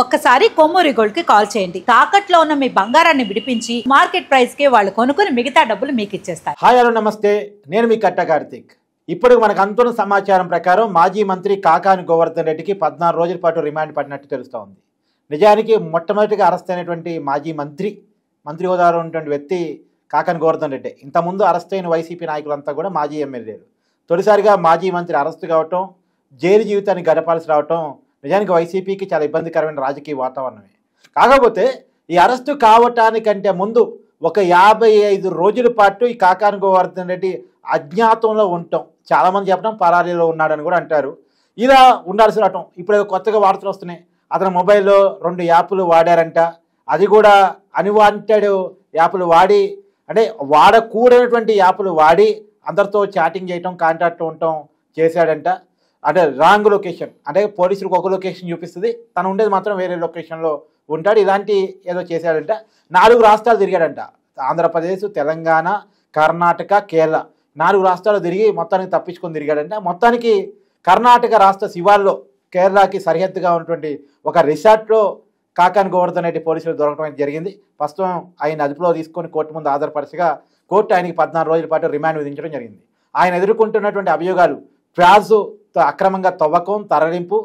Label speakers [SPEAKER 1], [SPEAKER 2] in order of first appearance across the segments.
[SPEAKER 1] ఒక్కసారి కొమ్మూరి గోల్డ్ కి కాల్ చేయండి. తాకట్లో ఉన్న మీ బంగారాన్ని విడిపించి మార్కెట్ ప్రైస్ కి వాళ్ళు కొనుక్కుని మిగతా డబ్బులు మీకు ఇచ్చేస్తారు.
[SPEAKER 2] హాయ్ హలో నమస్తే, నేను మీ కట్ట కార్తీక్. ఇప్పుడు మనకు అందుతున్న సమాచారం ప్రకారం మాజీ మంత్రి కాకాని గోవర్ధన్ రెడ్డికి 14 రోజుల పాటు రిమాండ్ పడినట్టు తెలుస్తూ ఉంది. నిజానికి మొట్టమొదటిగా అరెస్ట్ అయినటువంటి మాజీ మంత్రి హోదాలో ఉన్నటువంటి వ్యక్తి కాకాని గోవర్ధన్ రెడ్డి. ఇంతకుముందు అరెస్ట్ అయిన వైసీపీ నాయకులంతా కూడా మాజీ ఎమ్మెల్యేలు. తొలిసారిగా మాజీ మంత్రి అరెస్ట్ కావటం, జైలు జీవితాన్ని గడపాల్సి రావటం నిజానికి వైసీపీకి చాలా ఇబ్బందికరమైన రాజకీయ వాతావరణమే. కాకపోతే ఈ అరెస్టు కావటానికంటే ముందు ఒక 55 రోజుల పాటు ఈ కాకాని గోవర్ధన్ రెడ్డి అజ్ఞాతంలో ఉండటం, చాలామంది చెప్పడం పరారీలో ఉన్నాడని కూడా అంటారు. ఇలా ఉండాల్సి రావటం ఇప్పుడు కొత్తగా వార్తలు వస్తున్నాయి. అతని మొబైల్లో 2 యాప్లు వాడారంట. అది కూడా అన్వాంటెడ్ యాప్లు వాడి, అంటే వాడకూడనటువంటి యాప్లు వాడి అందరితో చాటింగ్ చేయటం, కాంటాక్ట్ ఉండటం చేశాడంట. అంటే రాంగ్ లొకేషన్, అంటే పోలీసులకు ఒక లొకేషన్ చూపిస్తుంది, తను ఉండేది మాత్రం వేరే లొకేషన్లో ఉంటాడు. ఇలాంటి ఏదో చేశాడంట. 4 రాష్ట్రాలు తిరిగాడంట. ఆంధ్రప్రదేశ్, తెలంగాణ, కర్ణాటక, కేరళ 4 రాష్ట్రాలు తిరిగి మొత్తానికి తప్పించుకొని తిరిగాడంట. మొత్తానికి కర్ణాటక రాష్ట్ర శివార్లో కేరళకి సరిహద్దుగా ఉన్నటువంటి ఒక రిసార్ట్లో కాకాని గోవర్ధన్ రెడ్డి పోలీసులు దొరకడం జరిగింది. ప్రస్తుతం ఆయన అదుపులో తీసుకొని కోర్టు ముందు హాజరుపరచగా కోర్టు ఆయనకి 14 రోజుల పాటు రిమాండ్ విధించడం జరిగింది. ఆయన ఎదుర్కొంటున్నటువంటి అభియోగాలు ప్యాజు అక్రమంగా తవ్వకం, తరలింపు,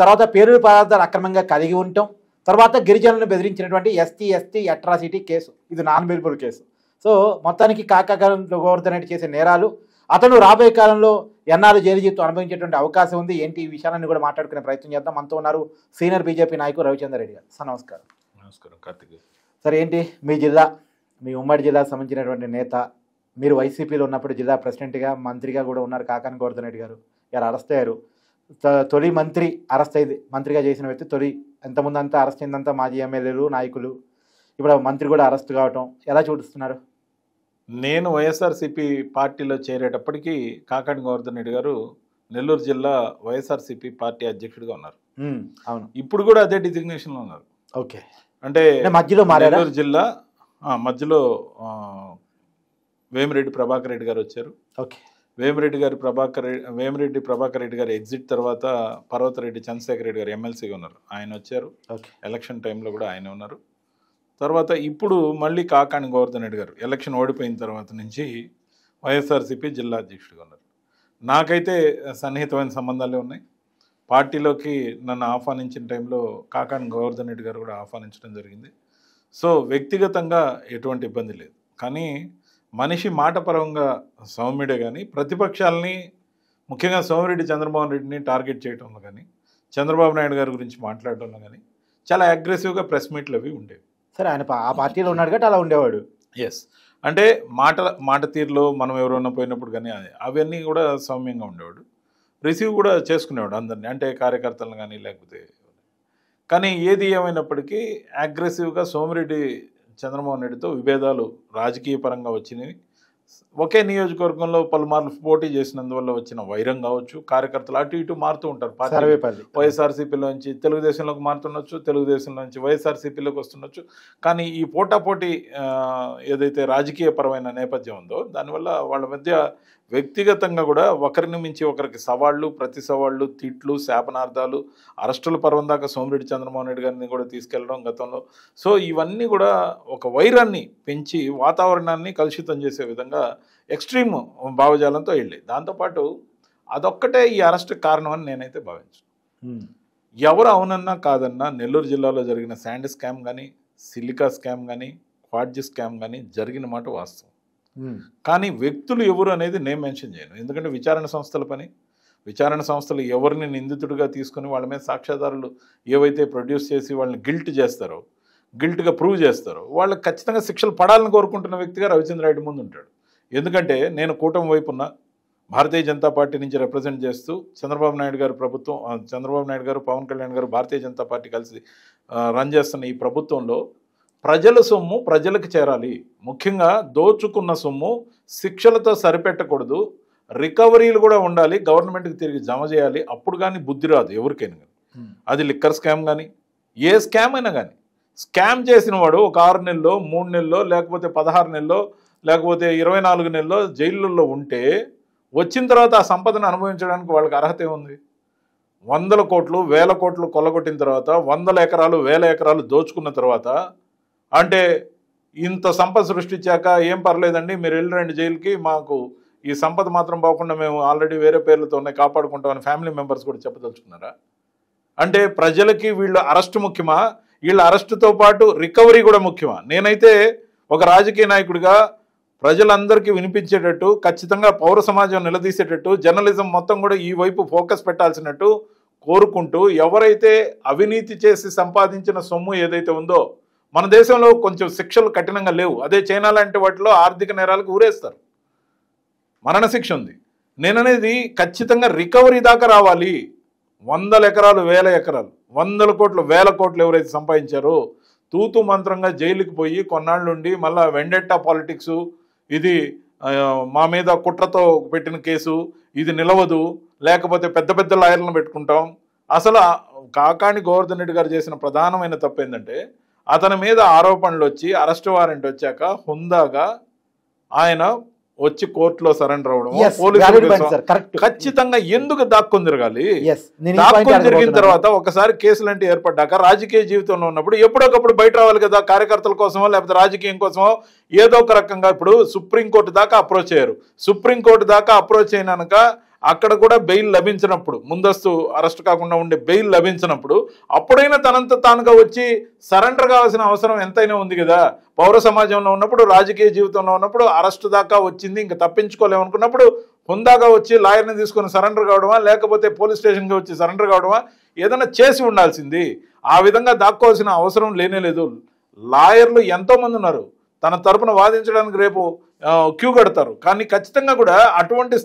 [SPEAKER 2] తర్వాత పేలుడు పదార్థాలు అక్రమంగా కలిగి ఉండటం, తర్వాత గిరిజనులను బెదిరించినటువంటి ఎస్టీ అట్రాసిటీ కేసు. ఇది నాన్ బెయిలబుల్ కేసు. సో మొత్తానికి కాకాని గోవర్ధన్ రెడ్డి చేసే నేరాలు, అతను రాబోయే కాలంలో ఎన్నాళ్ళు జైలు జీవితం అనుభవించేటువంటి అవకాశం ఉంది ఏంటి, ఈ విషయాలన్నీ కూడా మాట్లాడుకునే ప్రయత్నం చేద్దాం. మనతో ఉన్నారు సీనియర్ బీజేపీ నాయకుడు రవిచంద్ర రెడ్డి గారు. సార్ నమస్కారం.
[SPEAKER 3] నమస్కారం కార్తీక్.
[SPEAKER 2] సార్ ఏంటి మీ జిల్లా, మీ ఉమ్మడి జిల్లాకు సంబంధించినటువంటి నేత, మీరు వైసీపీలో ఉన్నప్పుడు జిల్లా ప్రెసిడెంట్గా మంత్రిగా కూడా ఉన్నారు కాకాని గోవర్ధన్ రెడ్డి గారు. ఇలా అరెస్ట్ అయ్యారు. తొలి మంత్రి అరెస్ట్ అయింది, మంత్రిగా చేసిన వ్యక్తి తొలి. ఎంతమంది అంతా అరెస్ట్ అయిందంతా మాజీ ఎమ్మెల్యేలు, నాయకులు. ఇప్పుడు మంత్రి కూడా అరెస్ట్ కావటం ఎలా చూపిస్తున్నారు?
[SPEAKER 3] నేను వైఎస్ఆర్సీపీ పార్టీలో చేరేటప్పటికీ కాకాని గోవర్ధన్ రెడ్డి గారు నెల్లూరు జిల్లా వైఎస్ఆర్సీపీ పార్టీ అధ్యక్షుడిగా ఉన్నారు.
[SPEAKER 2] అవును,
[SPEAKER 3] ఇప్పుడు కూడా అదే డిజిగ్నేషన్లో ఉన్నారు.
[SPEAKER 2] ఓకే,
[SPEAKER 3] అంటే
[SPEAKER 2] మధ్యలో
[SPEAKER 3] నెల్లూరు జిల్లా మధ్యలో వేమిరెడ్డి ప్రభాకర్ రెడ్డి గారు వచ్చారు.
[SPEAKER 2] ఓకే,
[SPEAKER 3] వేమిరెడ్డి ప్రభాకర్ రెడ్డి గారు ఎగ్జిట్ తర్వాత పర్వతరెడ్డి చంద్రశేఖర్ రెడ్డి గారు ఎమ్మెల్సీగా ఉన్నారు, ఆయన వచ్చారు. ఎలక్షన్ టైంలో కూడా ఆయన ఉన్నారు. తర్వాత ఇప్పుడు మళ్ళీ కాకాని గోవర్ధన్ రెడ్డి గారు ఎలక్షన్ ఓడిపోయిన తర్వాత నుంచి వైఎస్ఆర్సీపీ జిల్లా అధ్యక్షుడిగా ఉన్నారు. నాకైతే సన్నిహితమైన సంబంధాలే ఉన్నాయి. పార్టీలోకి నన్ను ఆహ్వానించిన టైంలో కాకాని గోవర్ధన్ రెడ్డి గారు కూడా ఆహ్వానించడం జరిగింది. సో వ్యక్తిగతంగా ఎటువంటి ఇబ్బంది లేదు. కానీ మనిషి మాటపరంగా సౌమ్యుడే కానీ ప్రతిపక్షాలని, ముఖ్యంగా సోమిరెడ్డి చంద్రబాబు రెడ్డిని టార్గెట్ చేయడంలో కానీ, చంద్రబాబు నాయుడు గారి గురించి మాట్లాడటంలో కానీ చాలా అగ్రెసివ్గా ప్రెస్ మీట్లు అవి ఉండేవి.
[SPEAKER 2] సరే, ఆయన ఆ పార్టీలో ఉన్నాడు కాబట్టి అలా ఉండేవాడు.
[SPEAKER 3] ఎస్, అంటే మాట తీరులో మనం ఎవరైనా పోయినప్పుడు కానీ అవన్నీ కూడా సౌమ్యంగా ఉండేవాడు. రిసీవ్ కూడా చేసుకునేవాడు అందరినీ, అంటే కార్యకర్తలను కానీ లేకపోతే. కానీ ఏది ఏమైనప్పటికీ అగ్రెసివ్గా సోమిరెడ్డి చంద్రమోహన్ రెడ్డితో విభేదాలు రాజకీయ పరంగా వచ్చినవి. ఒకే నియోజకవర్గంలో పలుమార్లు పోటీ చేసినందువల్ల వచ్చిన వైరం కావచ్చు, కార్యకర్తలు అటు ఇటు మారుతూ ఉంటారు. వైఎస్ఆర్సీపీలోంచి తెలుగుదేశంలోకి మారుతుండొచ్చు, తెలుగుదేశంలోంచి వైఎస్ఆర్సీపీలోకి వస్తుండొచ్చు. కానీ ఈ పోటాపోటీ ఏదైతే రాజకీయపరమైన నేపథ్యం ఉందో దానివల్ల వాళ్ళ మధ్య వ్యక్తిగతంగా కూడా ఒకరిని మించి ఒకరికి సవాళ్ళు, ప్రతి సవాళ్ళు, తిట్లు, శాపనార్థాలు, అరెస్టుల పర్వం దాకా సోమిరెడ్డి చంద్రమోహన్ రెడ్డి గారిని కూడా తీసుకెళ్లడం గతంలో. సో ఇవన్నీ కూడా ఒక వైరాన్ని పెంచి వాతావరణాన్ని కలుషితం చేసే విధంగా ఎక్స్ట్రీమ్ భావజాలంతో వెళ్ళాయి. దాంతోపాటు అదొక్కటే ఈ అరెస్ట్ కారణం అని నేనైతే భావించాను. ఎవరు అవునన్నా కాదన్నా నెల్లూరు జిల్లాలో జరిగిన శాండ్ స్కామ్ కానీ, సిలికా స్కామ్ కానీ, క్వాడ్జీ స్కామ్ కానీ జరిగిన మాట వాస్తవం. కానీ వ్యక్తులు ఎవరు అనేది నేను మెన్షన్ చేయను. ఎందుకంటే విచారణ సంస్థల పని. విచారణ సంస్థలు ఎవరిని నిందితుడిగా తీసుకుని వాళ్ళ మీద సాక్ష్యాధారాలు ఏవైతే ప్రొడ్యూస్ చేసి వాళ్ళని గిల్ట్గా ప్రూవ్ చేస్తారో వాళ్ళకి ఖచ్చితంగా శిక్షలు పడాలని కోరుకుంటున్న వ్యక్తిగా రవిచంద్ర రెడ్డి ముందు ఉంటాడు. ఎందుకంటే నేను కూటమి వైపు ఉన్న భారతీయ జనతా పార్టీ నుంచి రిప్రజెంట్ చేస్తూ చంద్రబాబు నాయుడు గారు, పవన్ కళ్యాణ్ గారు, భారతీయ జనతా పార్టీ కలిసి రన్ చేస్తున్న ఈ ప్రభుత్వంలో ప్రజల సొమ్ము ప్రజలకు చేరాలి. ముఖ్యంగా దోచుకున్న సొమ్ము శిక్షలతో సరిపెట్టకూడదు, రికవరీలు కూడా ఉండాలి, గవర్నమెంట్కి తిరిగి జమ చేయాలి. అప్పుడు కానీ బుద్ధి రాదు ఎవరికైనా కానీ. అది లిక్కర్ స్కామ్ కానీ ఏ స్కామ్ అయినా కానీ. స్కామ్ చేసిన వాడు ఒక 6 నెలల్లో, 3 నెలల్లో, లేకపోతే 16 నెలల్లో, లేకపోతే 24 నెలల్లో జైళ్ళల్లో ఉంటే వచ్చిన తర్వాత ఆ సంపదను అనుభవించడానికి వాళ్ళకి అర్హత ఏముంది? వందల కోట్లు వేల కోట్లు కొల్లగొట్టిన తర్వాత, వందల ఎకరాలు వేల ఎకరాలు దోచుకున్న తర్వాత, అంటే ఇంత సంపద సృష్టించాక ఏం పర్లేదండి మీరు వెళ్ళరండి జైలుకి, మాకు ఈ సంపద మాత్రం పోకుండా మేము ఆల్రెడీ వేరే పేర్లతో ఉన్నాయి కాపాడుకుంటామని ఫ్యామిలీ మెంబర్స్ కూడా చెప్పదలుచుకున్నారా? అంటే ప్రజలకి వీళ్ళ అరెస్ట్ ముఖ్యమా, వీళ్ళ అరెస్టుతో పాటు రికవరీ కూడా ముఖ్యమా? నేనైతే ఒక రాజకీయ నాయకుడిగా ప్రజలందరికీ వినిపించేటట్టు, ఖచ్చితంగా పౌర సమాజం నిలదీసేటట్టు, జర్నలిజం మొత్తం కూడా ఈ వైపు ఫోకస్ పెట్టాల్సినట్టు కోరుకుంటూ, ఎవరైతే అవినీతి చేసి సంపాదించిన సొమ్ము ఏదైతే ఉందో, మన దేశంలో కొంచెం శిక్షలు కఠినంగా లేవు, అదే చైనా లాంటి వాటిలో ఆర్థిక నేరాలకు ఊరేస్తారు, మరణశిక్ష ఉంది. నేననేది ఖచ్చితంగా రికవరీ దాకా రావాలి. వందల ఎకరాలు వేల ఎకరాలు, వందల కోట్లు వేల కోట్లు ఎవరైతే సంపాదించారో తూతు మంత్రంగా జైలుకి పోయి కొన్నాళ్ళుండి మళ్ళా వెండెట్టా పాలిటిక్స్, ఇది మా మీద కుట్రతో పెట్టిన కేసు, ఇది నిలవదు, లేకపోతే పెద్ద పెద్ద లాయర్లను పెట్టుకుంటాం. అసలు కాకాణి గోవర్ధన్ రెడ్డి గారు చేసిన ప్రధానమైన తప్పు ఏంటంటే, అతని మీద ఆరోపణలు వచ్చి అరెస్ట్ వారెంట్ వచ్చాక హుందాగా ఆయన వచ్చి కోర్టులో సరెండర్ అవ్వడం, ఖచ్చితంగా ఎందుకు దాక్కుని తిరగాలి? దాక్కుని తిరిగిన తర్వాత ఒకసారి కేసులు అంటే ఏర్పడ్డాక రాజకీయ జీవితంలో ఉన్నప్పుడు ఎప్పుడొకప్పుడు బయట రావాలి కదా, కార్యకర్తల కోసమో లేకపోతే రాజకీయం కోసమో ఏదో ఒక రకంగా. ఇప్పుడు సుప్రీంకోర్టు దాకా అప్రోచ్ అయ్యారు, సుప్రీంకోర్టు దాకా అప్రోచ్ అయినాక అక్కడ కూడా బెయిల్ లభించినప్పుడు, ముందస్తు అరెస్ట్ కాకుండా ఉండే బెయిల్ లభించినప్పుడు అప్పుడైనా తనంత తానుగా వచ్చి సరెండర్ కావాల్సిన అవసరం ఎంతైనా ఉంది కదా. పౌర సమాజంలో ఉన్నప్పుడు, రాజకీయ జీవితంలో ఉన్నప్పుడు అరెస్ట్ దాకా వచ్చింది, ఇంకా తప్పించుకోలేమనుకున్నప్పుడు హుందాగా వచ్చి లాయర్ని తీసుకొని సరెండర్ కావడమా, లేకపోతే పోలీస్ స్టేషన్కి వచ్చి సరెండర్ కావడమా, ఏదైనా చేసి ఉండాల్సింది. ఆ విధంగా దాక్కోవాల్సిన అవసరం లేనేలేదు. లాయర్లు ఎంతోమంది ఉన్నారు, తన తరపున వాదించడానికి రేపు క్యూ కడతారు. కానీ ఖచ్చితంగా కూడా అటువంటి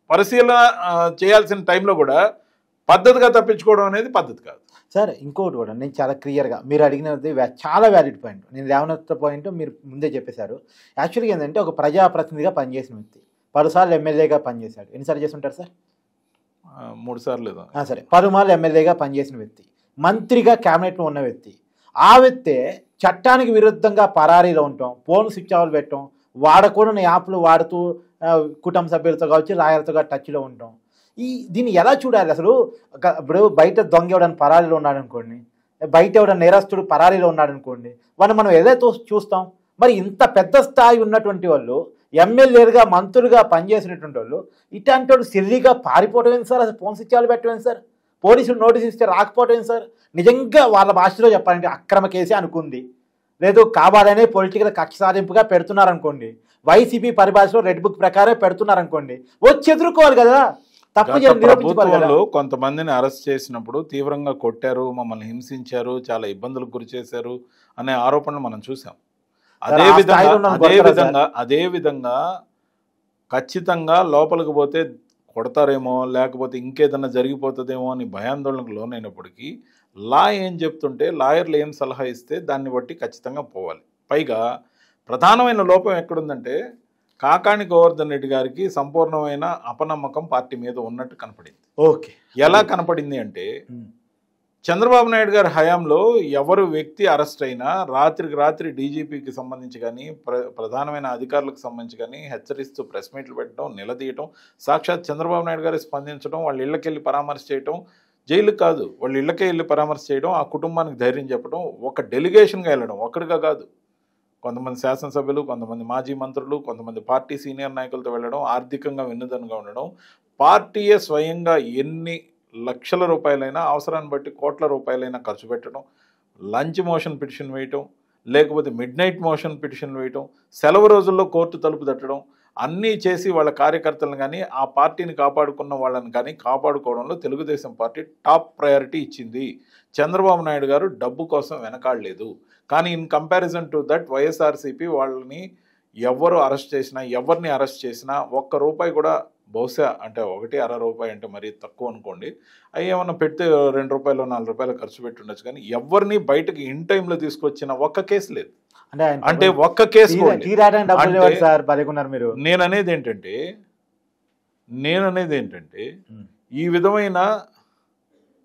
[SPEAKER 3] పరిశీలన చేయాల్సిన టైంలో కూడా పద్ధతిగా తప్పించుకోవడం అనేది పద్ధతి కాదు
[SPEAKER 2] సార్. ఇంకోటి కూడా నేను చాలా క్లియర్గా మీరు అడిగినది చాలా వ్యాలిడ్ పాయింట్, నేను లేవనెత్త పాయింట్ మీరు ముందే చెప్పేశారు. యాక్చువల్గా ఏంటంటే ఒక ప్రజాప్రతినిధిగా పనిచేసిన వ్యక్తి 10 సార్లు ఎమ్మెల్యేగా పనిచేశాడు. ఎన్నిసార్లు చేస్తుంటారు సార్?
[SPEAKER 3] 3 సార్లు.
[SPEAKER 2] సరే, 10 మార్లు ఎమ్మెల్యేగా పనిచేసిన వ్యక్తి, మంత్రిగా క్యాబినెట్లో ఉన్న వ్యక్తి. ఆ వ్యక్తే చట్టానికి విరుద్ధంగా పరారీలో ఉండటం, ఫోన్ స్విచ్ ఆఫ్ పెట్టడం, వాడకూడని యాప్లు వాడుతూ కుటుంబ సభ్యులతో కావచ్చు లాయర్తో టచ్లో ఉండటం, దీన్ని ఎలా చూడాలి అసలు? ఇప్పుడు బయట దొంగ ఎవడని పరారీలో ఉన్నాడు అనుకోండి, బయట ఎవడన్నా నేరస్తుడు పరారీలో ఉన్నాడు అనుకోండి, వాడిని మనం ఏదైతే చూస్తాం. మరి ఇంత పెద్ద స్థాయి ఉన్నటువంటి వాళ్ళు, ఎమ్మెల్యేలుగా మంత్రులుగా పనిచేసినటువంటి వాళ్ళు, ఇట్లాంటి వాళ్ళు సిల్లీగా పారిపోవటం ఏంటి సార్? అసలు ఫోన్ స్విచ్ ఆఫ్ పెట్టడం సార్? పోలీసులు నోటీస్ ఇస్తే రాకపోవటం ఏంటి సార్? నిజంగా వాళ్ళ భాషలో చెప్పాలంటే అక్రమ కేసే అనుకుంది, లేదు కావాలనే పొలిటికల్ కక్ష సాధింపుగా పెడుతున్నారనుకోండి, వైసీపీ పరిభాషలో రెడ్ బుక్ ప్రకారం పెడుతున్నారనుకోండి, వచ్చి ఎదుర్కోవాలి కదా.
[SPEAKER 3] ప్రభుత్వంలో కొంతమందిని అరెస్ట్ చేసినప్పుడు తీవ్రంగా కొట్టారు, మమ్మల్ని హింసించారు, చాలా ఇబ్బందులకు గురి చేశారు అనే ఆరోపణలు మనం చూసాం. అదే విధంగా ఖచ్చితంగా లోపలికి పోతే కొడతారేమో, లేకపోతే ఇంకేదన్నా జరిగిపోతుందేమో అని భయాందోళనకు లోనైనప్పటికీ లా ఏం చెప్తుంటే, లాయర్లు ఏం సలహా ఇస్తే దాన్ని బట్టి ఖచ్చితంగా పోవాలి. పైగా ప్రధానమైన లోపం ఎక్కడుందంటే, కాకాణి గోవర్ధన్ రెడ్డి గారికి సంపూర్ణమైన అపనమ్మకం పార్టీ మీద ఉన్నట్టు కనపడింది.
[SPEAKER 2] ఓకే,
[SPEAKER 3] ఎలా కనపడింది అంటే, చంద్రబాబు నాయుడు గారి హయాంలో ఎవరు వ్యక్తి అరెస్ట్ అయినా రాత్రికి రాత్రి డీజీపీకి సంబంధించి కానీ ప్రధానమైన అధికారులకు సంబంధించి కానీ హెచ్చరిస్తూ ప్రెస్ మీట్లు పెట్టడం, నిలదీయటం, సాక్షాత్ చంద్రబాబు నాయుడు గారి స్పందించడం, వాళ్ళ ఇళ్ళకి వెళ్ళి పరామర్శ చేయటం, జైలుకి కాదు వాళ్ళ ఇళ్ళకే వెళ్ళి పరామర్శ చేయడం, ఆ కుటుంబానికి ధైర్యం చెప్పడం, ఒక డెలిగేషన్గా వెళ్ళడం, ఒక్కడిగా కాదు, కొంతమంది శాసనసభ్యులు, కొంతమంది మాజీ మంత్రులు, కొంతమంది పార్టీ సీనియర్ నాయకులతో వెళ్ళడం, ఆర్థికంగా వెన్నుదన్నుగా ఉండడం, పార్టీయే స్వయంగా ఎన్ని లక్షల రూపాయలైనా అవసరాన్ని బట్టి కోట్ల రూపాయలైనా ఖర్చు పెట్టడం, లంచ్ మోషన్ పిటిషన్ వేయటం, లేకపోతే మిడ్ నైట్ మోషన్ పిటిషన్ వేయటం, సెలవు రోజుల్లో కోర్టు తలుపు తట్టడం, అన్నీ చేసి వాళ్ళ కార్యకర్తలను కానీ ఆ పార్టీని కాపాడుకున్న వాళ్ళని కానీ కాపాడుకోవడంలో తెలుగుదేశం పార్టీ టాప్ ప్రయారిటీ ఇచ్చింది. చంద్రబాబు నాయుడు గారు డబ్బు కోసం వెనకాడలేదు. కానీ in comparison to that YSRCP వాళ్ళని ఎవరు అరెస్ట్ చేసినా, ఎవరిని అరెస్ట్ చేసినా ఒక్క రూపాయి కూడా, బహుశా అంటే 1.5 రూపాయి అంటే మరీ తక్కువ అనుకోండి, అవి ఏమన్నా పెడితే 2 రూపాయలు 4 రూపాయలు ఖర్చు పెట్టి ఉండొచ్చు, కానీ ఎవరిని బయటకి ఇన్ టైంలో తీసుకొచ్చిన ఒక్క కేసు లేదు. అంటే ఒక్క కేసు. నేననేది ఏంటంటే ఈ విధమైన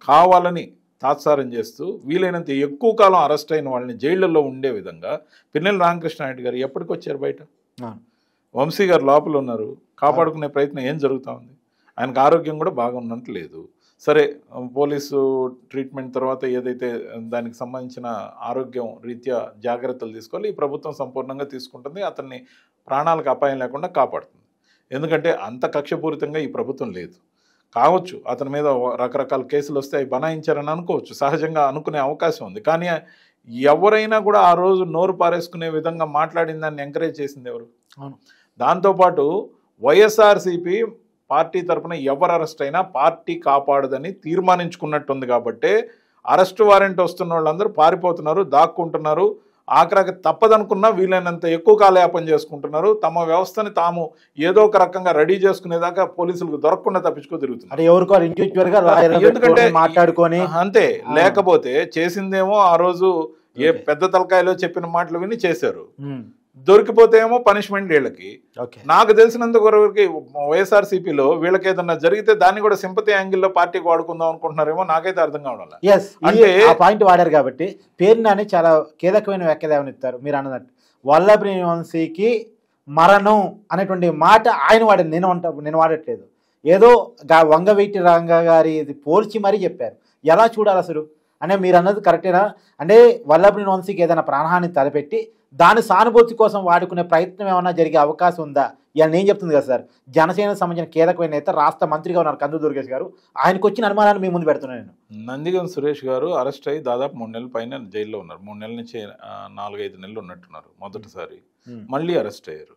[SPEAKER 3] కావాలని తాత్సారం చేస్తూ వీలైనంత ఎక్కువ కాలం అరెస్ట్ అయిన వాళ్ళని జైళ్లలో ఉండే విధంగా పిన్నెల రామకృష్ణారెడ్డి గారు ఎప్పటికి వచ్చారు బయట? వంశీ గారు లోపల ఉన్నారు, కాపాడుకునే ప్రయత్నం ఏం జరుగుతూ ఉంది? ఆయనకు ఆరోగ్యం కూడా బాగున్నట్టు లేదు. సరే పోలీసు ట్రీట్మెంట్ తర్వాత ఏదైతే దానికి సంబంధించిన ఆరోగ్యం రీత్యా జాగ్రత్తలు తీసుకోవాలి, ఈ ప్రభుత్వం సంపూర్ణంగా తీసుకుంటుంది, అతన్ని ప్రాణాలకు అపాయం లేకుండా కాపాడుతుంది. ఎందుకంటే అంత కక్షపూరితంగా ఈ ప్రభుత్వం లేదు. కావచ్చు అతని మీద రకరకాల కేసులు వస్తే అవి బనాయించారని అనుకోవచ్చు, సహజంగా అనుకునే అవకాశం ఉంది. కానీ ఎవరైనా కూడా ఆ రోజు నోరు పారేసుకునే విధంగా మాట్లాడిన దాన్ని ఎంకరేజ్ చేసింది ఎవరు? దాంతోపాటు వైఎస్ఆర్సీపీ పార్టీ తరఫున ఎవరు అరెస్ట్ అయినా పార్టీ కాపాడదని తీర్మానించుకున్నట్టుంది. కాబట్టి అరెస్ట్ వారెంట్ వస్తున్న వాళ్ళందరూ పారిపోతున్నారు, దాక్కుంటున్నారు, ఆఖరికి తప్పదనుకున్నా వీలైనంత ఎక్కువ కాలయాపన చేసుకుంటున్నారు. తమ వ్యవస్థని తాము ఏదో ఒక రకంగా రెడీ చేసుకునేదాకా పోలీసులకు దొరకకుండా తప్పించుకో తిరుగుతున్నారు. ఎందుకంటే
[SPEAKER 2] మాట్లాడుకొని
[SPEAKER 3] అంతే, లేకపోతే చేసిందేమో ఆ రోజు ఏ పెద్ద తలకాయలో చెప్పిన మాటలు విని చేశారు, దొరికిపోతే ఏమో పనిష్మెంట్ వీళ్ళకి. నాకు తెలిసినంత వరకు వైఎస్ఆర్సీపీలో వీళ్ళకి ఏదన్నా జరిగితే దాన్ని కూడా సింపతి యాంగిల్లో పార్టీకి వాడుకుందాం అనుకుంటున్నారేమో, నాకైతే అర్థం కావడం.
[SPEAKER 2] అంటే పాయింట్ వాడారు కాబట్టి పేరుని చాలా కీలకమైన వ్యాఖ్యలు మీరు అన్నట్టు. వల్లభనేని వంశీకి మరణం అనేటువంటి మాట ఆయన వాడారు, నేను వాడట్లేదు. ఏదో వంగవీటి రంగా గారి పోల్చి మరీ చెప్పారు. ఎలా చూడాలి అసలు అంటే మీరు అన్నది కరెక్టేనా? అంటే వల్లభనేని వంశీకి ఏదైనా ప్రాణహాని తలపెట్టి దాని సానుభూతి కోసం వాడుకునే ప్రయత్నం ఏమైనా జరిగే అవకాశం ఉందా? ఇలా నేను చెప్తుంది కదా సార్, జనసేనకు సంబంధించిన కీలకమైన నేత, రాష్ట్ర మంత్రిగా ఉన్నారు కందులు దుర్గేష్ గారు, ఆయనకు వచ్చిన అనుమానాన్ని మీ ముందు పెడుతున్నాను నేను.
[SPEAKER 3] నందిగం సురేష్ గారు అరెస్ట్ అయ్యి దాదాపు 3 నెలల పైన జైల్లో ఉన్నారు. 3 నెలల నుంచి 4-5 నెలలు ఉన్నట్టున్నారు మొదటిసారి. మళ్ళీ అరెస్ట్ అయ్యారు.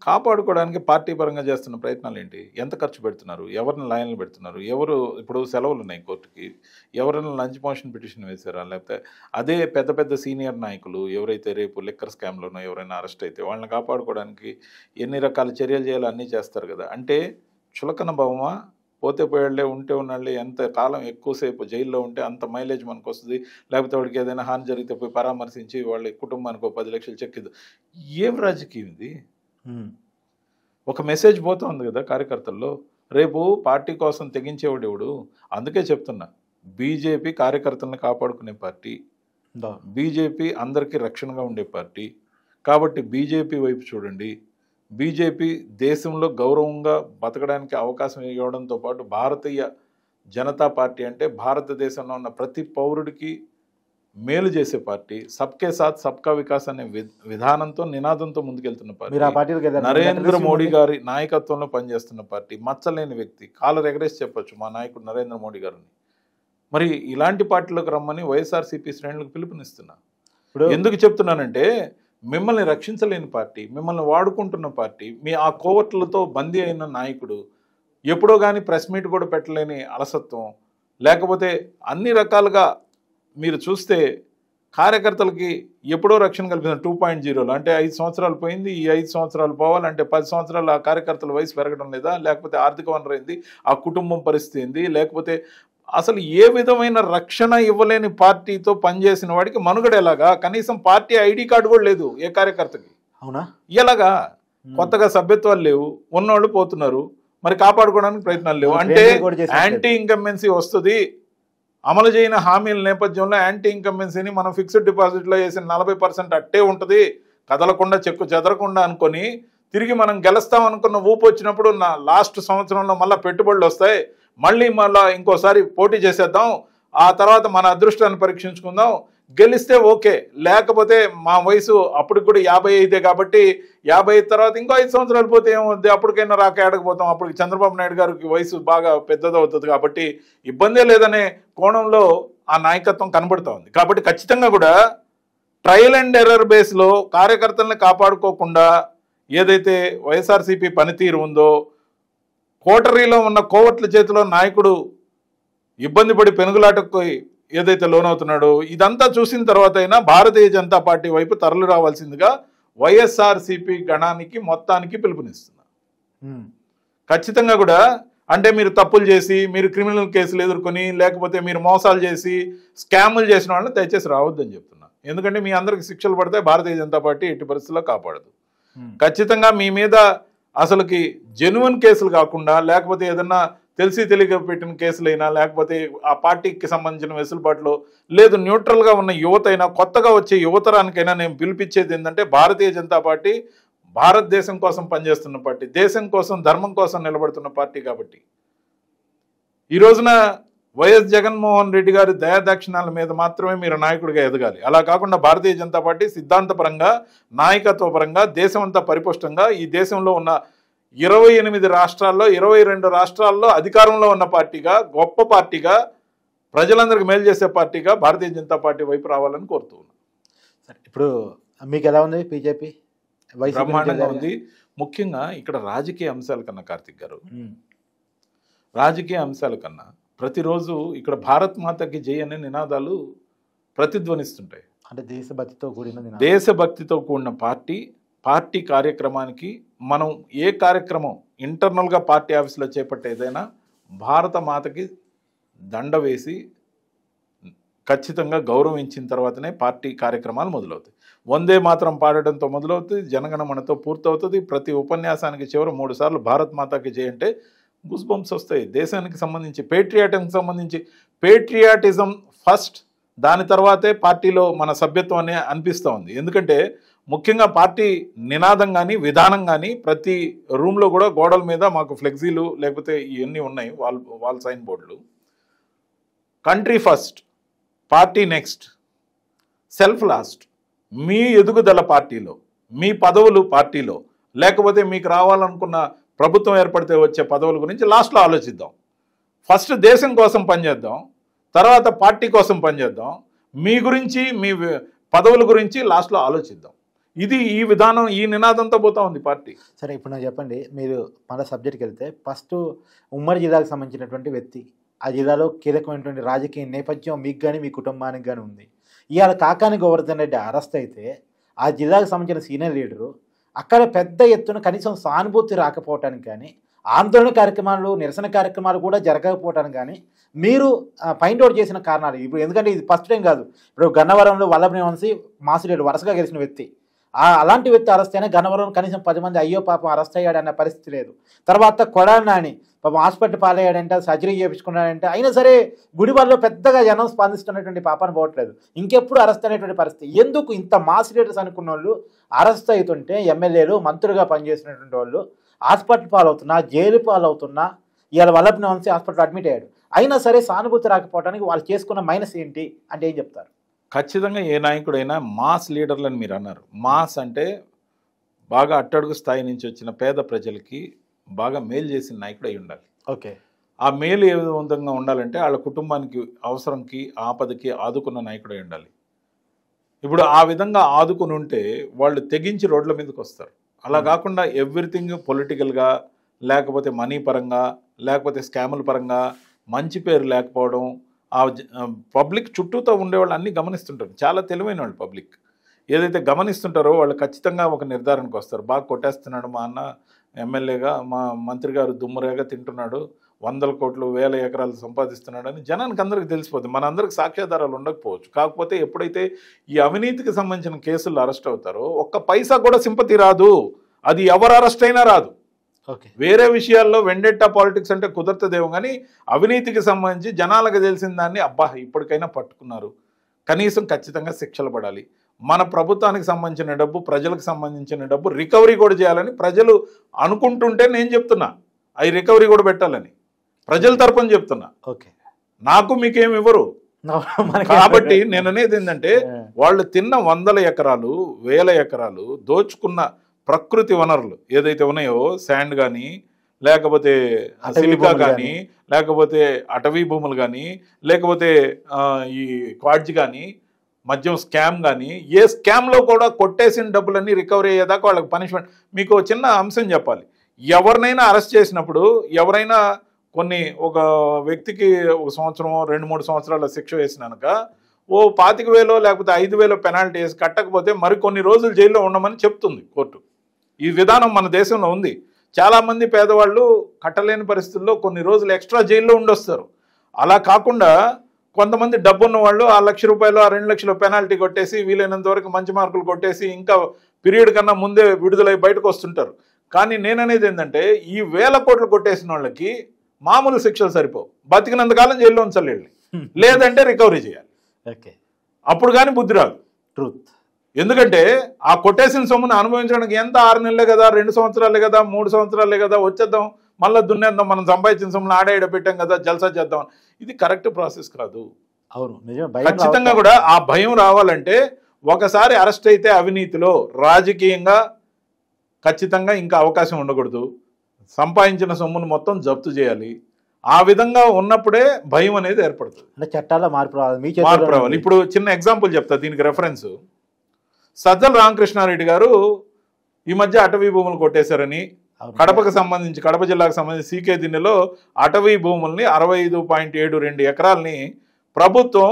[SPEAKER 3] కాపాడుకోవడానికి పార్టీ పరంగా చేస్తున్న ప్రయత్నాలు ఏంటి? ఎంత ఖర్చు పెడుతున్నారు? ఎవరిని లైన్లు పెడుతున్నారు? ఎవరు ఇప్పుడు సెలవులు ఉన్నాయి కోర్టుకి, ఎవరైనా లంచ్ మోషన్ పిటిషన్ వేశారా? లేకపోతే అదే పెద్ద పెద్ద సీనియర్ నాయకులు ఎవరైతే రేపు లిక్కర్ స్కామ్లోనో ఎవరైనా అరెస్ట్ అయితే వాళ్ళని కాపాడుకోవడానికి ఎన్ని రకాల చర్యలు చేయాలో అన్నీ చేస్తారు కదా. అంటే చులకన భావమా? పోతే పోయాళ్లే, ఉంటే ఉన్నాళ్ళే, ఎంత కాలం ఎక్కువసేపు జైల్లో ఉంటే అంత మైలేజ్ మనకు వస్తుంది, లేకపోతే వాడికి ఏదైనా హాని జరిగితే పోయి పరామర్శించి వాళ్ళ కుటుంబానికి 10 లక్షలు చెక్ ఇది. ఏం రాజకీయం ఇది? ఒక మెసేజ్ పోతుంది కదా కార్యకర్తల్లో. రేపు పార్టీ కోసం తెగించేవాడు ఎవడు? అందుకే చెప్తున్నా, బీజేపీ కార్యకర్తలను కాపాడుకునే పార్టీ, బీజేపీ అందరికీ రక్షణగా ఉండే పార్టీ. కాబట్టి బీజేపీ వైపు చూడండి. బీజేపీ దేశంలో గౌరవంగా బతకడానికి అవకాశం ఇవ్వడంతో పాటు భారతీయ జనతా పార్టీ అంటే భారతదేశంలో ఉన్న ప్రతి పౌరుడికి మేలు చేసే పార్టీ, సబ్కే సాత్ సబ్కా వికాస్ అనే విధానంతో నినాదంతో ముందుకెళ్తున్న పార్టీ, నరేంద్ర మోడీ గారి నాయకత్వంలో పనిచేస్తున్న పార్టీ, మచ్చలేని వ్యక్తి, కాలర్ ఎగరేసి చెప్పొచ్చు మా నాయకుడు నరేంద్ర మోడీ గారిని. మరి ఇలాంటి పార్టీలకు రమ్మని వైఎస్ఆర్సీపీ శ్రేణులకు పిలుపునిస్తున్నా. ఎందుకు చెప్తున్నానంటే, మిమ్మల్ని రక్షించలేని పార్టీ, మిమ్మల్ని వాడుకుంటున్న పార్టీ, మీ ఆ కోవట్లతో బందీ అయిన నాయకుడు, ఎప్పుడో కానీ ప్రెస్ మీట్ కూడా పెట్టలేని అలసత్వం, లేకపోతే అన్ని రకాలుగా మీరు చూస్తే కార్యకర్తలకి ఎప్పుడో రక్షణ కల్పించిన 2.0లో. అంటే 5 సంవత్సరాలు పోయింది, ఈ 5 సంవత్సరాలు పోవాలంటే 10 సంవత్సరాలు ఆ కార్యకర్తల వయసు పెరగడం లేదా, లేకపోతే ఆర్థిక వనరు ఏంది, ఆ కుటుంబం పరిస్థితి ఏంది, లేకపోతే అసలు ఏ విధమైన రక్షణ ఇవ్వలేని పార్టీతో పనిచేసిన వాడికి మనుగడ ఎలాగా? కనీసం పార్టీ ఐడి కార్డు కూడా లేదు ఏ కార్యకర్తకి.
[SPEAKER 2] అవునా?
[SPEAKER 3] ఎలాగా? కొత్తగా సభ్యత్వాలు లేవు, ఉన్నవాళ్ళు పోతున్నారు, మరి కాపాడుకోవడానికి ప్రయత్నాలు లేవు. అంటే యాంటీ ఇన్కంబెన్సీ వస్తుంది. అమలు చేయని హామీల నేపథ్యంలో యాంటీ ఇన్కంబెన్సీని మనం ఫిక్స్డ్ డిపాజిట్లో వేసిన 40% అట్టే ఉంటుంది, కదలకుండా చెక్కు చెదరకుండా అనుకొని తిరిగి మనం గెలుస్తాం అనుకున్న ఊపు వచ్చినప్పుడు లాస్ట్ సంవత్సరంలో మళ్ళీ పెట్టుబడులు వస్తాయి, మళ్ళీ ఇంకోసారి పోటీ చేసేద్దాం, ఆ తర్వాత మన అదృష్టాన్ని పరీక్షించుకుందాం, గెలిస్తే ఓకే, లేకపోతే మా వయసు అప్పటికి కూడా 55 కాబట్టి 55 తర్వాత ఇంకో 5 సంవత్సరాలు పోతే ఏమవుద్ది, అప్పటికైనా రాక ఏడకపోతాం, అప్పటికి చంద్రబాబు నాయుడు గారికి వయసు బాగా పెద్దదవుతుంది కాబట్టి ఇబ్బందే లేదనే కోణంలో ఆ నాయకత్వం కనబడుతూ ఉంది. కాబట్టి ఖచ్చితంగా కూడా ట్రయల్ అండ్ ఎర్రర్ బేస్లో కార్యకర్తలను కాపాడుకోకుండా ఏదైతే వైఎస్ఆర్సీపీ పనితీరు ఉందో, కోటరీలో ఉన్న కోవట్ల చేతిలో నాయకుడు ఇబ్బంది పడి పెనుగులాటకు ఏదైతే లోనవుతున్నాడో, ఇదంతా చూసిన తర్వాత అయినా భారతీయ జనతా పార్టీ వైపు తరలి రావాల్సిందిగా వైఎస్ఆర్సీపీ గణానికి మొత్తానికి పిలుపునిస్తున్నా. ఖచ్చితంగా కూడా అంటే మీరు తప్పులు చేసి, మీరు క్రిమినల్ కేసులు ఎదుర్కొని, లేకపోతే మీరు మోసాలు చేసి స్కాములు చేసిన వాళ్ళని దయచేసి రావద్దని చెప్తున్నా. ఎందుకంటే మీ అందరికి శిక్షలు పడితే భారతీయ జనతా పార్టీ ఎట్టి పరిస్థితుల్లో కాపాడదు. ఖచ్చితంగా మీ మీద అసలుకి జెన్యున్ కేసులు కాకుండా, లేకపోతే ఏదన్నా తెలిసి తెలియక పెట్టిన కేసులైనా, లేకపోతే ఆ పార్టీకి సంబంధించిన వెసులుబాటులో లేదు, న్యూట్రల్గా ఉన్న యువత అయినా, కొత్తగా వచ్చే యువతరానికైనా నేను పిలిపించేది ఏంటంటే, భారతీయ జనతా పార్టీ భారతదేశం కోసం పనిచేస్తున్న పార్టీ, దేశం కోసం ధర్మం కోసం నిలబడుతున్న పార్టీ. కాబట్టి ఈ రోజున వైఎస్ జగన్మోహన్ రెడ్డి గారి దయాదాక్షిణాల మీద మాత్రమే మీరు నాయకుడిగా ఎదగాలి. అలా కాకుండా భారతీయ జనతా పార్టీ సిద్ధాంతపరంగా, నాయకత్వపరంగా, దేశమంతా పరిపుష్టంగా ఈ దేశంలో ఉన్న 28 రాష్ట్రాల్లో 22 రాష్ట్రాల్లో అధికారంలో ఉన్న పార్టీగా, గొప్ప పార్టీగా, ప్రజలందరికీ మేలు చేసే పార్టీగా భారతీయ జనతా పార్టీ వైపు రావాలని కోరుతూ ఉన్నాం.
[SPEAKER 2] సరే, ఇప్పుడు మీకు ఎలా ఉంది బీజేపీ?
[SPEAKER 3] బ్రహ్మాండంగా ఉంది. ముఖ్యంగా ఇక్కడ రాజకీయ అంశాల కన్నా కార్తిక్ గారు, రాజకీయ అంశాల కన్నా ప్రతిరోజు ఇక్కడ భారత్ మాతకి జై అనే నినాదాలు ప్రతిధ్వనిస్తుంటాయి.
[SPEAKER 2] అంటే
[SPEAKER 3] దేశభక్తితో కూడిన పార్టీ కార్యక్రమానికి మనం ఏ కార్యక్రమం ఇంటర్నల్గా పార్టీ ఆఫీసులో చేపట్టేదైనా భారత మాతకి దండ వేసి ఖచ్చితంగా గౌరవించిన తర్వాతనే పార్టీ కార్యక్రమాలు మొదలవుతాయి. వందే మాత్రం పాడటంతో మొదలవుతుంది, జనగణమనతో పూర్తవుతుంది. ప్రతి ఉపన్యాసానికి చివరి 3 సార్లు భారత్ మాతాకి జై అంటే గూస్ బంప్స్ వస్తాయి. దేశానికి సంబంధించి పేట్రియాటిజం ఫస్ట్, దాని తర్వాతే పార్టీలో మన సభ్యత్వం అనే అనిపిస్తూ ఉంది. ఎందుకంటే ముఖ్యంగా పార్టీ నినాదం కానీ విధానం కానీ ప్రతి రూమ్లో కూడా గోడల మీద మాకు ఫ్లెక్సీలు లేకపోతే ఇవన్నీ ఉన్నాయి, వాల్ సైన్ బోర్డులు. Country first, party next, self last. మీ ఎదుగుదల పార్టీలో, మీ పదవులు పార్టీలో, లేకపోతే మీకు రావాలనుకున్న ప్రభుత్వం ఏర్పడితే వచ్చే పదవుల గురించి లాస్ట్లో ఆలోచిద్దాం. ఫస్ట్ దేశం కోసం పనిచేద్దాం, తర్వాత పార్టీ కోసం పనిచేద్దాం, మీ గురించి మీ పదవుల గురించి లాస్ట్లో ఆలోచిద్దాం. ఇది ఈ విధానం, ఈ నినాదంతో పోతా ఉంది పార్టీ.
[SPEAKER 2] సరే, ఇప్పుడు నాకు చెప్పండి, మీరు మన సబ్జెక్ట్కి వెళ్తే ఫస్ట్ ఉమ్మడి జిల్లాకు సంబంధించినటువంటి వ్యక్తి, ఆ జిల్లాలో కీలకమైనటువంటి రాజకీయ నేపథ్యం మీకు కానీ మీ కుటుంబానికి కానీ ఉంది. ఇవాళ కాకాని గోవర్ధన్ రెడ్డి అరెస్ట్ అయితే ఆ జిల్లాకు సంబంధించిన సీనియర్ లీడరు అక్కడ పెద్ద ఎత్తున కనీసం సానుభూతి రాకపోవటానికి కానీ, ఆందోళన కార్యక్రమాలు, నిరసన కార్యక్రమాలు కూడా జరగకపోవటానికి కానీ మీరు ఫైండ్ అవుట్ చేసిన కారణాలు ఇప్పుడు, ఎందుకంటే ఇది ఫస్ట్ టైం కాదు. ఇప్పుడు గన్నవరంలో వల్లభనేని వంశీ మాసిరెడ్డి వరుసగా గెలిచిన వ్యక్తి, అలాంటి వ్యక్తి అరెస్ట్ అయినా గన్నవరం కనీసం 10 మంది అయ్యో పాపం అరెస్ట్ అయ్యాడన్న పరిస్థితి లేదు. తర్వాత కొడాలి నాని పాపం హాస్పిటల్ పాలయ్యాడంటే, సర్జరీ చేయించుకున్నాడంటే, అయినా సరే గుడివాడలో పెద్దగా జనం స్పందిస్తున్నటువంటి పాపాన్ని పోవట్లేదు. ఇంకెప్పుడు అరెస్ట్ అనేటువంటి పరిస్థితి. ఎందుకు ఇంత మాస్ లీడర్స్ అనుకున్న వాళ్ళు అరెస్ట్ అవుతుంటే, ఎమ్మెల్యేలు మంత్రులుగా పనిచేసినటువంటి వాళ్ళు హాస్పిటల్ పాలవుతున్నా, జైలు పాలవుతున్నా, ఇవాళ వల్లభనేని వంశీ హాస్పిటల్ అడ్మిట్ అయ్యాడు, అయినా సరే సానుభూతి రాకపోవడానికి వాళ్ళు చేసుకున్న మైనస్ ఏంటి అంటే ఏం చెప్తారు?
[SPEAKER 3] ఖచ్చితంగా ఏ నాయకుడైనా మాస్ లీడర్లని మీరు అన్నారు. మాస్ అంటే బాగా అట్టడుగు స్థాయి నుంచి వచ్చిన పేద ప్రజలకి బాగా మేలు చేసిన నాయకుడు అయి ఉండాలి.
[SPEAKER 2] ఓకే,
[SPEAKER 3] ఆ మేలు ఏ విధంగా ఉండాలంటే వాళ్ళ కుటుంబానికి అవసరంకి ఆపదకి ఆదుకున్న నాయకుడు అయి ఉండాలి. ఇప్పుడు ఆ విధంగా ఆదుకుని ఉంటే వాళ్ళు తెగించి రోడ్ల మీదకి వస్తారు. అలా కాకుండా ఎవ్రీథింగ్ పొలిటికల్గా, లేకపోతే మనీ పరంగా, లేకపోతే స్కాముల పరంగా మంచి పేరు లేకపోవడం, ఆ పబ్లిక్ చుట్టూతో ఉండేవాళ్ళు అన్నీ గమనిస్తుంటారు. చాలా తెలివైన వాళ్ళు పబ్లిక్ ఏదైతే గమనిస్తుంటారో వాళ్ళు ఖచ్చితంగా ఒక నిర్ధారణకు వస్తారు. బాగా కొట్టేస్తున్నాడు మా అన్న ఎమ్మెల్యేగా, మా మంత్రి గారు దుమ్మరేగా తింటున్నాడు, 100 కోట్లు 1000 ఎకరాలు సంపాదిస్తున్నాడు అని జనానికి అందరికి తెలిసిపోతుంది. మన అందరికి సాక్ష్యాధారాలు ఉండకపోవచ్చు. కాకపోతే ఎప్పుడైతే ఈ అవినీతికి సంబంధించిన కేసులు అరెస్ట్ అవుతారో ఒక్క పైసా కూడా సింపతి రాదు. అది ఎవరు అరెస్ట్ అయినా రాదు.
[SPEAKER 2] ఓకే,
[SPEAKER 3] వేరే విషయాల్లో వెండెట్టా పాలిటిక్స్ అంటే కుదరతదేమో, కానీ అవినీతికి సంబంధించి జనాలకు తెలిసిన దాన్ని అబ్బా ఇప్పటికైనా పట్టుకున్నారు, కనీసం ఖచ్చితంగా శిక్షలు పడాలి. మన ప్రభుత్వానికి సంబంధించిన డబ్బు, ప్రజలకు సంబంధించిన డబ్బు రికవరీ కూడా చేయాలని ప్రజలు అనుకుంటుంటే నేను చెప్తున్నా, అవి రికవరీ కూడా పెట్టాలని ప్రజల తరపున చెప్తున్నా.
[SPEAKER 2] ఓకే,
[SPEAKER 3] నాకు మీకేమి ఇవ్వరు. కాబట్టి నేను అనేది ఏంటంటే వాళ్ళు తిన్న 100 ఎకరాలు 1000 ఎకరాలు దోచుకున్న ప్రకృతి వనరులు ఏదైతే ఉన్నాయో, శాండ్ కానీ, లేకపోతే సిలికా కానీ, లేకపోతే అటవీ భూములు కానీ, లేకపోతే ఈ క్వాడ్జ్ కానీ, మద్యం స్కామ్ కానీ, ఏ స్కామ్లో కూడా కొట్టేసిన డబ్బులన్నీ రికవరీ అయ్యేదాకా వాళ్ళకి పనిష్మెంట్. మీకు చిన్న అంశం చెప్పాలి. ఎవరినైనా అరెస్ట్ చేసినప్పుడు ఎవరైనా ఒక వ్యక్తికి 1 సంవత్సరం 2-3 సంవత్సరాల శిక్ష వేసినాక 25,000 లేకపోతే 5,000 పెనాల్టీ వేసి కట్టకపోతే మరికొన్ని రోజులు జైల్లో ఉండమని చెప్తుంది కోర్టు. ఈ విధానం మన దేశంలో ఉంది. చాలామంది పేదవాళ్ళు కట్టలేని పరిస్థితుల్లో కొన్ని రోజులు ఎక్స్ట్రా జైల్లో ఉండొస్తారు. అలా కాకుండా కొంతమంది డబ్బున్న వాళ్ళు ఆ 1,00,000 రూపాయలు, ఆ 2 లక్షల పెనాల్టీ కొట్టేసి వీలైనంత వరకు మంచి మార్కులు కొట్టేసి ఇంకా పీరియడ్ కన్నా ముందే విడుదలై బయటకు వస్తుంటారు. కానీ నేననేది ఏంటంటే ఈ 1,000 కోట్లు కొట్టేసిన వాళ్ళకి మామూలు శిక్షలు సరిపోవు. బతికినంతకాలం జైల్లో ఉంచాలి, లేదంటే రికవరీ చేయాలి.
[SPEAKER 2] ఓకే,
[SPEAKER 3] అప్పుడు కానీ బుద్ధి రాదు.
[SPEAKER 2] ట్రూత్.
[SPEAKER 3] ఎందుకంటే ఆ కొట్టేసిన సొమ్మును అనుభవించడానికి ఎంత 6 నెలలే కదా, 2 సంవత్సరాలే కదా, 3 సంవత్సరాలే కదా, వచ్చేద్దాం మళ్ళీ దున్నేద్దాం, మనం సంపాదించిన సొమ్ములు ఆడ పెట్టాం కదా జల్సా చేద్దాం. ఇది కరెక్ట్ ప్రాసెస్ కాదు.
[SPEAKER 2] అవును, నిజమే.
[SPEAKER 3] ఖచ్చితంగా కూడా ఆ భయం రావాలంటే ఒకసారి అరెస్ట్ అయితే అవినీతిలో రాజకీయంగా ఖచ్చితంగా ఇంకా అవకాశం ఉండకూడదు. సంపాదించిన సొమ్మును మొత్తం జప్తు చేయాలి. ఆ విధంగా ఉన్నప్పుడే భయం అనేది ఏర్పడుతుంది.
[SPEAKER 2] అంటే చట్టాల్లో మార్పు రావాలి,
[SPEAKER 3] మార్పు రావాలి. ఇప్పుడు చిన్న ఎగ్జాంపుల్ చెప్తా దీనికి రెఫరెన్స్. సజ్జల రామకృష్ణారెడ్డి గారు ఈ మధ్య అటవీ భూములు కొట్టేశారని కడపకు సంబంధించి, కడప జిల్లాకు సంబంధించి సీకే దిన్నెలో అటవీ భూముల్ని 65.72 ఎకరాలని ప్రభుత్వం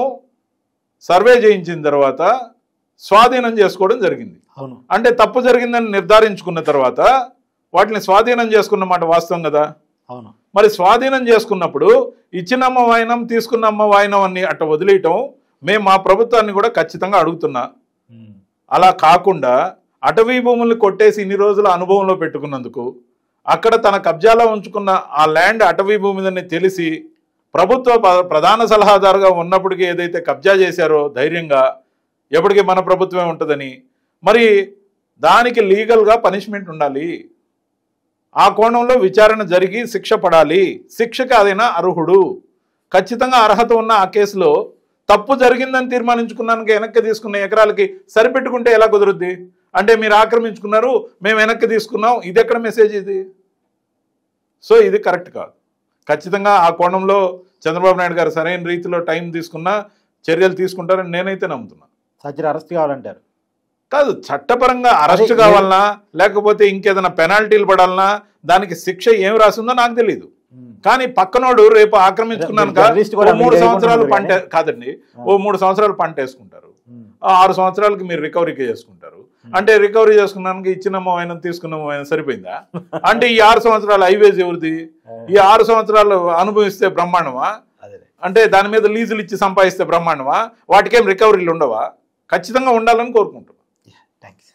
[SPEAKER 3] సర్వే చేయించిన తర్వాత స్వాధీనం చేసుకోవడం జరిగింది.
[SPEAKER 2] అవును,
[SPEAKER 3] అంటే తప్పు జరిగిందని నిర్ధారించుకున్న తర్వాత వాటిని స్వాధీనం చేసుకున్న మాట వాస్తవం కదా.
[SPEAKER 2] అవును.
[SPEAKER 3] మరి స్వాధీనం చేసుకున్నప్పుడు ఇచ్చినమ్మ వాయినం తీసుకున్నమ్మ వాయినం అని అట్ట వదిలేయటం మేము మా ప్రభుత్వాన్ని కూడా ఖచ్చితంగా అడుగుతున్నా. అలా కాకుండా అటవీ భూముల్ని కొట్టేసి ఇన్ని రోజుల అనుభవంలో పెట్టుకున్నందుకు అక్కడ తన కబ్జాలో ఉంచుకున్న ఆ ల్యాండ్ అటవీ భూమిదని తెలిసి ప్రభుత్వ ప్రధాన సలహాదారుగా ఉన్నప్పటికీ ఏదైతే కబ్జా చేశారో ధైర్యంగా ఎప్పటికీ మన ప్రభుత్వమే ఉంటుందని, మరి దానికి లీగల్గా పనిష్మెంట్ ఉండాలి. ఆ కోణంలో విచారణ జరిగి శిక్ష పడాలి. శిక్షకి అదైనా అర్హుడు. ఖచ్చితంగా అర్హత ఉన్న ఆ కేసులో తప్పు జరిగిందని తీర్మానించుకున్నానికి వెనక్కి తీసుకున్న ఎకరాలకి సరిపెట్టుకుంటే ఎలా కుదురుద్ది? అంటే మీరు ఆక్రమించుకున్నారు, మేము వెనక్కి తీసుకున్నాం, ఇది ఎక్కడ మెసేజ్ ఇది? సో ఇది కరెక్ట్ కాదు. ఖచ్చితంగా ఆ కోణంలో చంద్రబాబు నాయుడు గారు సరైన రీతిలో టైం తీసుకున్నా చర్యలు తీసుకుంటారని నేనైతే నమ్ముతున్నా.
[SPEAKER 2] సజ్జల అరెస్ట్ కావాలంటారు?
[SPEAKER 3] కాదు, చట్టపరంగా అరెస్ట్ కావాలన్నా లేకపోతే ఇంకేదైనా పెనాల్టీలు పడాలన్నా దానికి శిక్ష ఏం రాసిందో నాకు తెలియదు. కానీ పక్కనోడు రేపు ఆక్రమించుకున్నాక 3 సంవత్సరాలు పంట కాదండి, 3 సంవత్సరాలు పంట వేసుకుంటారు, 6 సంవత్సరాలకి మీరు రికవరీకి చేసుకుంటారు. అంటే రికవరీ చేసుకున్నానికి ఇచ్చినమో ఆయన తీసుకున్నామో ఆయన సరిపోయిందా? అంటే ఈ 6 సంవత్సరాలు హైవేస్ ఎవరిది? ఈ 6 సంవత్సరాలు అనుభవిస్తే బ్రహ్మాండమా? అంటే దాని మీద లీజులు ఇచ్చి సంపాదిస్తే బ్రహ్మాండమా? వాటికేం రికవరీలు ఉండవా? ఖచ్చితంగా ఉండాలని కోరుకుంటున్నాం.
[SPEAKER 2] థ్యాంక్స్.